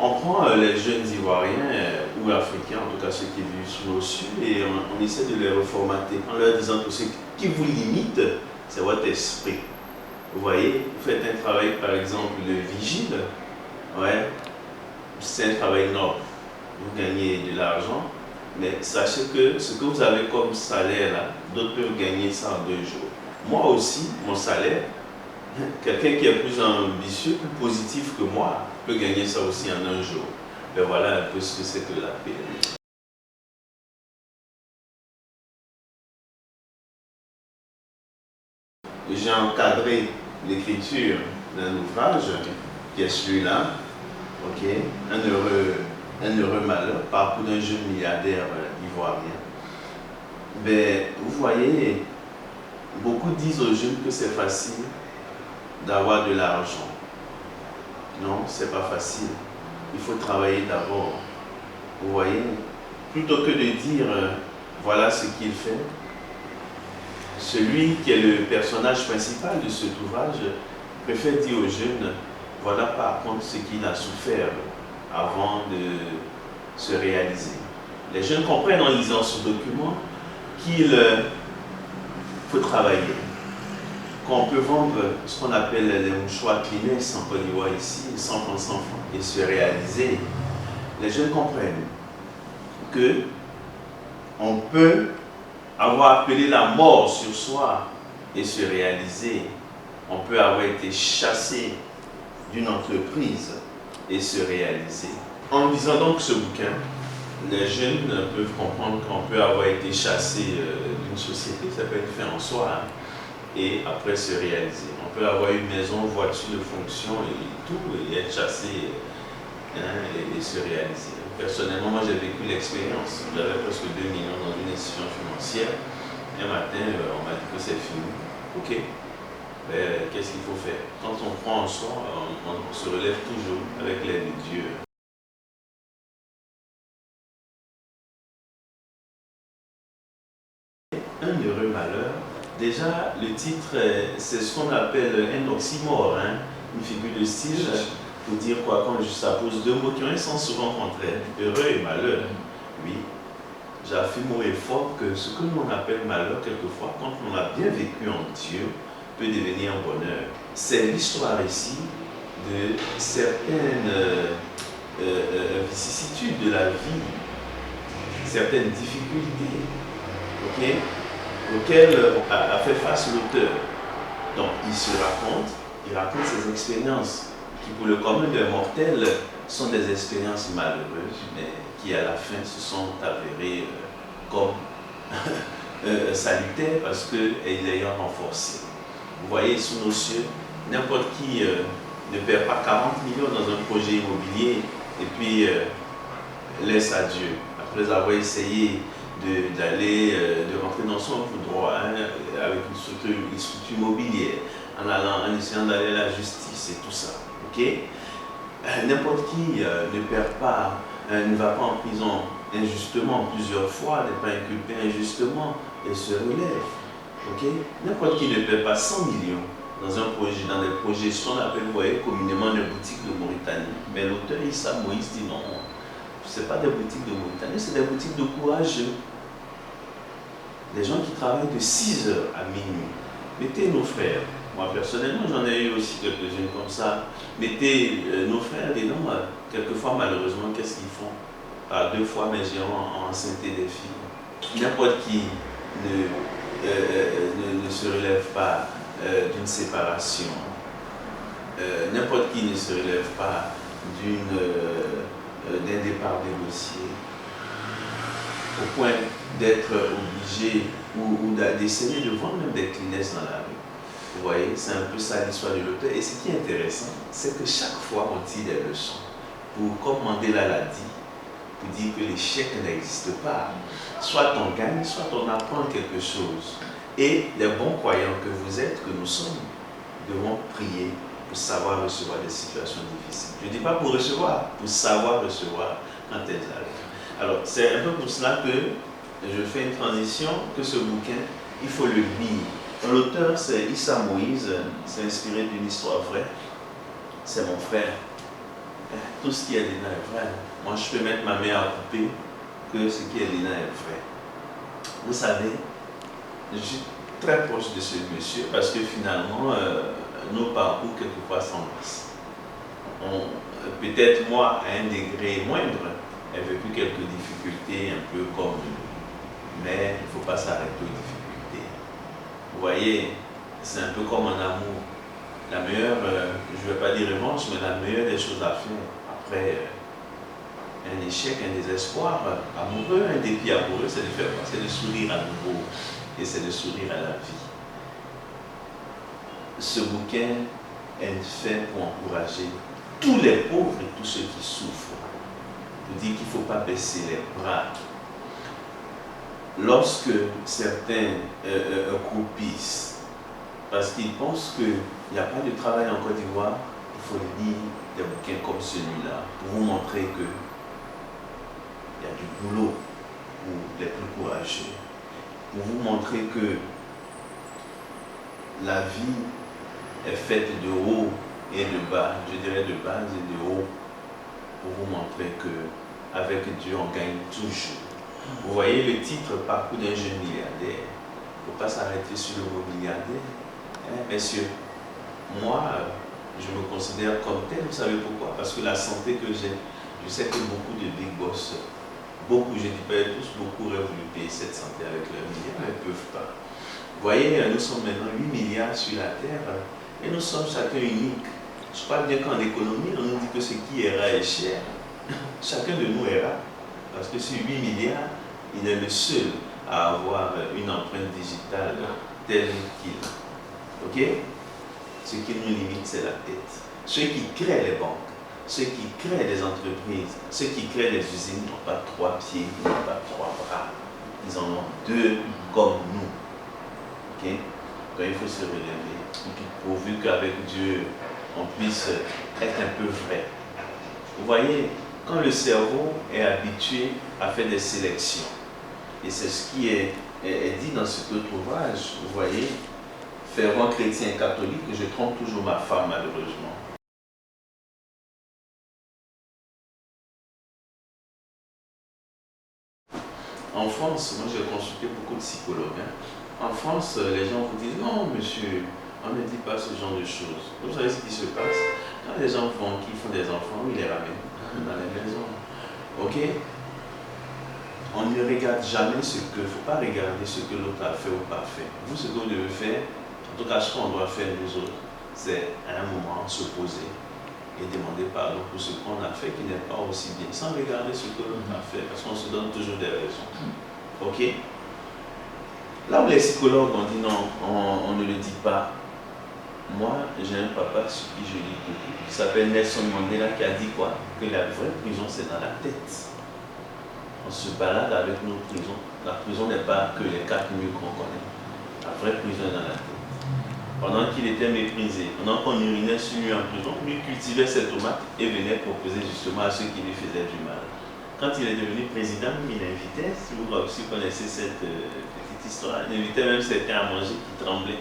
On prend les jeunes Ivoiriens ou Africains, en tout cas ceux qui vivent sous nos cieux, et on essaie de les reformater en leur disant que ce qui vous limite, c'est votre esprit. Vous voyez, vous faites un travail, par exemple, de vigile, ouais, c'est un travail noble, vous gagnez de l'argent, mais sachez que ce que vous avez comme salaire là, d'autres peuvent gagner ça en 2 jours. Moi aussi, mon salaire, quelqu'un qui est plus ambitieux, plus positif que moi, peut gagner ça aussi en 1 jour. Mais voilà un peu ce que c'est que la paix. J'ai encadré l'écriture d'un ouvrage qui est celui-là, ok, un heureux malheur, parcours d'un jeune milliardaire ivoirien. Mais vous voyez, beaucoup disent aux jeunes que c'est facile d'avoir de l'argent. Non, c'est pas facile. Il faut travailler d'abord. Vous voyez, plutôt que de dire voilà ce qu'il fait, celui qui est le personnage principal de cet ouvrage préfère dire aux jeunes voilà par contre ce qu'il a souffert avant de se réaliser. Les jeunes comprennent en lisant ce document qu'il faut travailler. Qu'on peut vendre ce qu'on appelle les mouchoirs Kleenex en Côte d'Ivoire ici, 100 francs, 100 francs, et se réaliser, les jeunes comprennent que on peut avoir appelé la mort sur soi et se réaliser. On peut avoir été chassé d'une entreprise et se réaliser. En lisant donc ce bouquin, les jeunes peuvent comprendre qu'on peut avoir été chassé d'une société, ça peut être fait en soi, hein, et après se réaliser. On peut avoir une maison, voiture de fonction et tout, et être chassé et se réaliser. Personnellement, moi j'ai vécu l'expérience. J'avais presque 2 millions dans une institution financière. Un matin, on m'a dit que c'est fini. Ok, qu'est-ce qu'il faut faire? Quand on croit en soi, on se relève toujours avec l'aide de Dieu. Un heureux malheur. Déjà, le titre, c'est ce qu'on appelle un oxymore, hein, une figure de style, pour dire quoi, quand ça pose 2 mots qui ont un sens souvent contraire, heureux et malheur. Oui, j'affirme haut et fort que ce que l'on appelle malheur, quelquefois, quand on a bien vécu en Dieu, peut devenir un bonheur. C'est l'histoire ici de certaines vicissitudes de la vie, certaines difficultés, ok, auxquelles a fait face l'auteur. Donc il raconte ses expériences qui pour le commun des mortels sont des expériences malheureuses, mais qui à la fin se sont avérées comme salutaires parce qu'elles l'ayant renforcé. Vous voyez, sous nos cieux, n'importe qui ne perd pas 40 millions dans un projet immobilier et puis laisse à Dieu. Après avoir essayé de rentrer dans son droit hein, avec une structure immobilière, en essayant d'aller à la justice et tout ça. Okay? N'importe qui ne perd pas, ne va pas en prison injustement plusieurs fois, n'est pas inculpé injustement et se relève. Okay? N'importe qui ne perd pas 100 millions dans des projets, ce qu'on appelle, vous voyez, communément des boutiques de Mauritanie. Mais l'auteur Issa Moïse dit non, ce n'est pas des boutiques de Mauritanie, c'est des boutiques de courageux. Des gens qui travaillent de 6h à minuit. Mettez nos frères. Moi personnellement, j'en ai eu aussi quelques-unes comme ça. Mettez nos frères dedans. Quelquefois, malheureusement, qu'est-ce qu'ils font? Par 2 fois, mes gérants ont enceinté des filles. N'importe qui ne se relève pas d'une séparation. N'importe qui ne se relève pas d'un départ négocié. Au point d'être obligé ou d'essayer de vendre même des Kleenex dans la rue. Vous voyez, c'est un peu ça l'histoire de l'auteur. Et ce qui est intéressant, c'est que chaque fois on tire des leçons. Comme Mandela l'a dit, pour dire que l'échec n'existe pas. Soit on gagne, soit on apprend quelque chose. Et les bons croyants que vous êtes, que nous sommes, devons prier pour savoir recevoir des situations difficiles. Je ne dis pas pour recevoir, pour savoir recevoir quand elles arrivent. Alors, c'est un peu pour cela que je fais une transition, que ce bouquin, il faut le lire. L'auteur, c'est Issa Moïse, c'est inspiré d'une histoire vraie. C'est mon frère. Tout ce qui est dedans est vrai. Moi, je peux mettre ma main à couper que ce qui est dedans est vrai. Vous savez, je suis très proche de ce monsieur parce que finalement, nos parcours quelquefois s'embrassent. Peut-être moi, à un degré moindre, j'ai vécu quelques difficultés un peu comme lui, mais il ne faut pas s'arrêter aux difficultés. Vous voyez, c'est un peu comme en amour. La meilleure, je ne vais pas dire revanche, mais la meilleure des choses à faire après un échec, un désespoir amoureux, un dépit amoureux, c'est de faire quoi? C'est de sourire à nouveau et c'est de sourire à la vie. Ce bouquin est fait pour encourager tous les pauvres et tous ceux qui souffrent. Pour dire qu'il ne faut pas baisser les bras. Lorsque certains croupissent, parce qu'ils pensent qu'il n'y a pas de travail en Côte d'Ivoire, il faut lire des bouquins comme celui-là pour vous montrer que il y a du boulot pour les plus courageux, pour vous montrer que la vie est faite de haut et de bas, je dirais de bas et de haut, pour vous montrer que avec Dieu on gagne toujours. Vous voyez le titre Parcours d'un jeune milliardaire. Il ne faut pas s'arrêter sur le mot milliardaire. Messieurs, moi, je me considère comme tel. Vous savez pourquoi? Parce que la santé que j'ai, je sais que beaucoup de big boss, beaucoup, je ne dis pas tous, beaucoup auraient voulu payer cette santé avec leurs milliards, mais ne peuvent pas. Vous voyez, nous sommes maintenant 8 milliards sur la Terre et nous sommes chacun unique. Je crois bien qu'en économie, on nous dit que ce qui est rare est cher. Chacun de nous est rare. Parce que sur 8 milliards, il est le seul à avoir une empreinte digitale telle qu'il a. Ok? Ce qui nous limite, c'est la tête. Ceux qui créent les banques, ceux qui créent les entreprises, ceux qui créent les usines n'ont pas 3 pieds, ils n'ont pas 3 bras. Ils en ont 2 comme nous. Ok? Donc il faut se relever. Pourvu qu'avec Dieu, on puisse être un peu vrai. Vous voyez, quand le cerveau est habitué à faire des sélections, et c'est ce qui est dit dans cet autre ouvrage, vous voyez, fervent chrétien catholique, je trompe toujours ma femme malheureusement. En France, moi j'ai consulté beaucoup de psychologues. En France, les gens vous disent non monsieur, on ne dit pas ce genre de choses. Vous savez ce qui se passe? Quand les gens qui font des enfants, ils les ramènent dans les maisons. Ok? On ne regarde jamais ce que, il ne faut pas regarder ce que l'autre a fait ou pas fait. Vous, ce que vous devez faire, en tout cas ce qu'on doit faire nous autres, c'est à un moment se poser et demander pardon pour ce qu'on a fait qui n'est pas aussi bien, sans regarder ce que l'autre a fait, parce qu'on se donne toujours des raisons. Ok? Là où les psychologues ont dit non, on ne le dit pas, moi j'ai un papa sur qui je lis beaucoup, qui s'appelle Nelson Mandela, qui a dit quoi? Que la vraie prison c'est dans la tête. On se balade avec nos prisons. La prison n'est pas que les 4 murs qu'on connaît. La vraie prison est dans la tête. Pendant qu'il était méprisé, pendant qu'on urinait sur lui en prison, lui cultivait ses tomates et venait proposer justement à ceux qui lui faisaient du mal. Quand il est devenu président, il invitait, si vous connaissez cette petite histoire, il invitait même certains à manger qui tremblaient,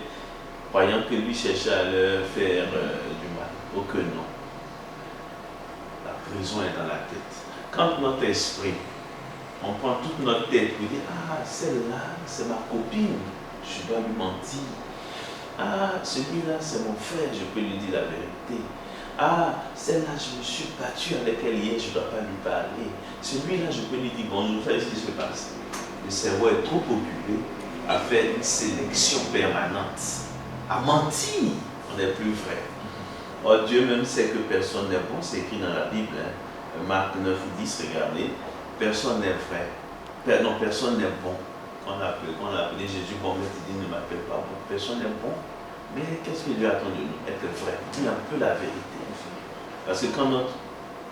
croyant que lui cherchait à leur faire du mal. Oh que non. La prison est dans la tête. Quand notre esprit, on prend toute notre tête pour dire ah, celle-là, c'est ma copine, je dois lui mentir. Ah, celui-là, c'est mon frère, je peux lui dire la vérité. Ah, celle-là, je me suis battu avec elle hier, je ne dois pas lui parler. Celui-là, je peux lui dire bonjour, vous savez ce qui se passe. Le cerveau est trop occupé à faire une sélection permanente, à mentir. On n'est plus vrai. Or, Dieu même sait que personne n'est bon, c'est écrit dans la Bible, hein. Marc 9 ou 10, regardez. Personne n'est vrai. Non, personne n'est bon. Quand on a appelé Jésus bon, mais il dit ne m'appelle pas bon. Personne n'est bon. Mais qu'est-ce que Dieu attend de nous? Être vrai. Dire un peu la vérité. Parce que quand notre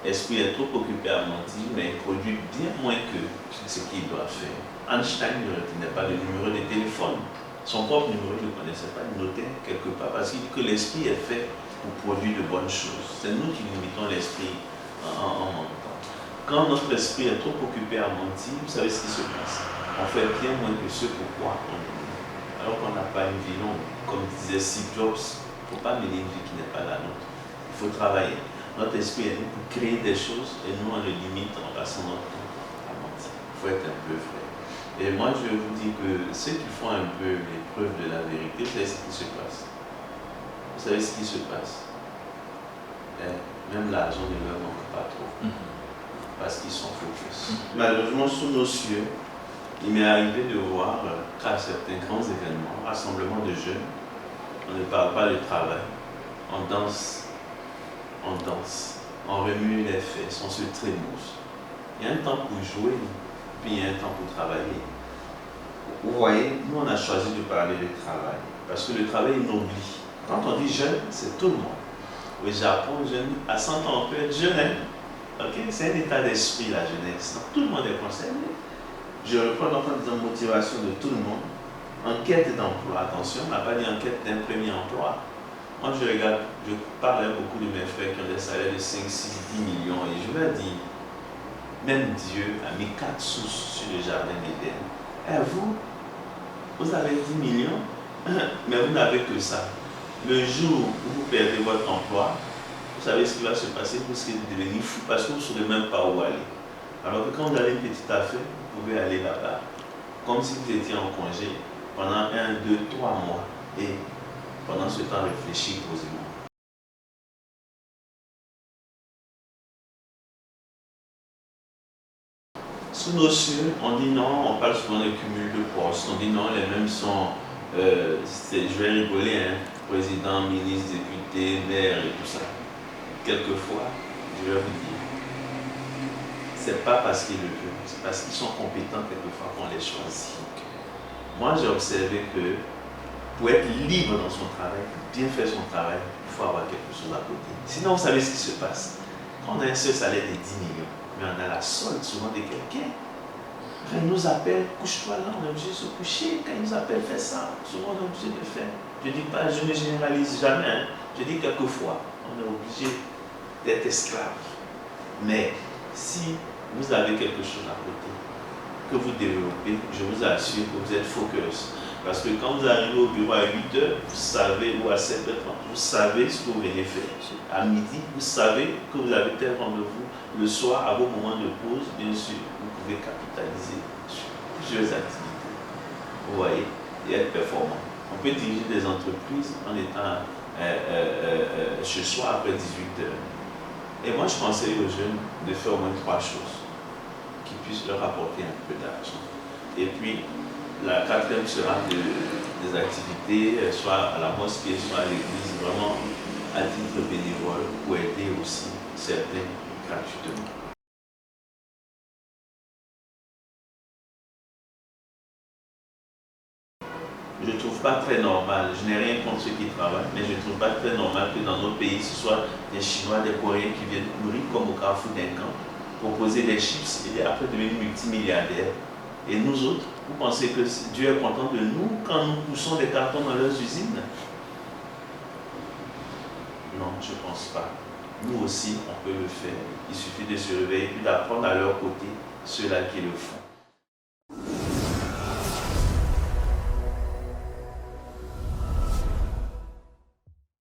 esprit est trop occupé à mentir, mais il produit bien moins que ce qu'il doit faire. Einstein ne retenait pas le numéro de téléphone. Son propre numéro, il ne le connaissait pas, il notait quelque part. Parce qu'il dit que l'esprit est fait pour produire de bonnes choses. C'est nous qui limitons l'esprit en mentant. Quand notre esprit est trop occupé à mentir, vous savez ce qui se passe. On fait bien moins que ce pourquoi on est venu. Alors qu'on n'a pas une vie longue. Comme disait Steve Jobs, il ne faut pas mener une vie qui n'est pas la nôtre. Il faut travailler. Notre esprit est né pour créer des choses et nous on le limite en passant notre temps à mentir. Il faut être un peu vrai. Et moi je vous dis que ceux qui font un peu l'épreuve de la vérité, vous savez ce qui se passe. Vous savez ce qui se passe. Même l'argent ne leur manque pas trop. Parce qu'ils sont focus. Malheureusement, sous nos cieux, il m'est arrivé de voir qu'à certains grands événements, rassemblements de jeunes, on ne parle pas de travail, on danse, on remue les fesses, on se trémousse. Il y a un temps pour jouer, puis il y a un temps pour travailler. Vous voyez, nous on a choisi de parler de travail, parce que le travail n'oublie. Quand on dit jeune, c'est tout le monde. Au Japon, jeune, à 100 ans, on peut être jeune. Okay? C'est un état d'esprit, la jeunesse. Donc, tout le monde est concerné. Je reprends donc en disant motivation de tout le monde. En quête d'emploi, attention, on n'a pas dit en quête d'un premier emploi. Moi, je regarde, je parle avec beaucoup de mes frères qui ont des salaires de 5, 6, 10 millions et je leur dis, même Dieu a mis 4 sources sur le jardin d'Éden. Et vous avez 10 millions, mais vous n'avez que ça. Le jour où vous perdez votre emploi, vous savez ce qui va se passer, vous risquez de devenir fou parce que vous ne saurez même pas où aller. Alors que quand vous avez une petite affaire, vous pouvez aller là-bas, comme si vous étiez en congé pendant 1, 2, 3 mois et pendant ce temps réfléchir posément. Sous nos cieux, on dit non, on parle souvent de cumul de postes, on dit non, les mêmes sont, je vais rigoler, hein, président, ministre, député, maire et tout ça. Quelquefois, je vais vous dire, c'est pas parce qu'ils le veulent, c'est parce qu'ils sont compétents quelquefois qu'on les choisit. Moi, j'ai observé que pour être libre dans son travail, pour bien faire son travail, il faut avoir quelque chose à côté. Sinon, vous savez ce qui se passe. Quand on a un seul salaire de 10 millions, mais on a la solde souvent de quelqu'un, quand il nous appelle, couche-toi là, on est obligé de se coucher. Quand il nous appelle, fais ça, souvent on est obligé de le faire. Je ne dis pas, je ne généralise jamais, hein. Je dis quelquefois, on est obligé d'être esclave. Mais si vous avez quelque chose à côté, que vous développez, je vous assure que vous êtes focus. Parce que quand vous arrivez au bureau à 8 heures, vous savez, ou à 7h30, vous savez ce que vous venez faire. À midi, vous savez que vous avez tel rendez-vous. Le soir, à vos moments de pause, bien sûr, vous pouvez capitaliser sur plusieurs activités. Vous voyez, et être performant. On peut diriger des entreprises en étant chez soi après 18 heures. Et moi, je conseille aux jeunes de faire au moins 3 choses qui puissent leur apporter un peu d'argent. Et puis, la 4e sera des activités, soit à la mosquée, soit à l'église, vraiment à titre bénévole, pour aider aussi certains gratuitement. Je ne trouve pas très normal, je n'ai rien contre ceux qui travaillent, mais je ne trouve pas très normal que dans notre pays, ce soit des Chinois, des Coréens qui viennent courir comme au carrefour d'un camp, proposer des chips et après devenir multimilliardaires. Et nous autres, vous pensez que Dieu est content de nous quand nous poussons des cartons dans leurs usines? Non, je ne pense pas. Nous aussi, on peut le faire. Il suffit de se réveiller et d'apprendre à leur côté ceux-là qui le font.